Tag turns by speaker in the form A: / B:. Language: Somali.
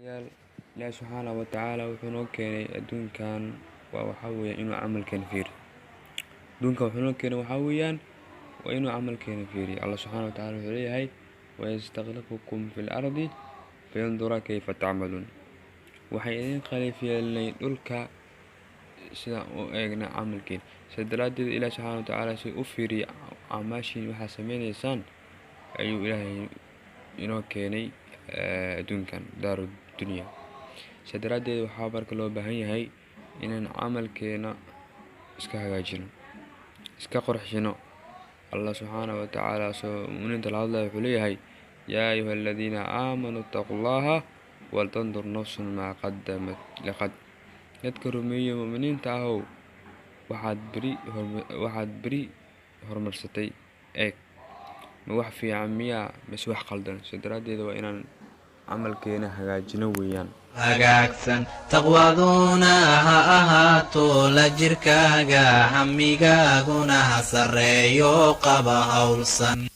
A: yaal Ilaahay subxaanahu wa tacaala wuxuu noo keenay adduunkan waxaa weeye inuu camalkeena fiiriyo. Adduunkan wuxuu noo keenay waxaa weeyaan waa inuu camalkeena fiiriyo. Allah subxaanahu wa tacaala wuxuu leeyahay wayastakhlifukum fil ardi fayandura kayfa tacmaluun. Waxay idin khaliifyeelnay dhulka sida u eegna camalkeena. Sidaa daraaddeed Ilaahay subxaanahu wa tacaala si u fiiriyo acmaashiin waxaa sameynaysaan ayuu Ilaahay inoo keenay adduunkan daaru dunya. Sidaa daraaddeed waxaa marka loo baahan yahay inaan camalkeena iska hagaajino, iska qurxino. Allah subxaanahu wa tacaala soo mu'miniinta la hadlayo wuxuu leeyahay yaa ayuha aladiina aamanuu ittaqullaha waltandur nafsun maa qaddamat liqad. Dadka rumeeya mu'miniinta ahow waxaad beri horumarsatay eeg ma wax fiican miyaa mise wax qaldan. Sidaa daraaddeed waa inaan camalkeena hagaajino weeyaan.
B: hagaagsan taqwaduna ha ahaato la jirkaaga hamigaaguna ha sarreeyo qaba hawlsan.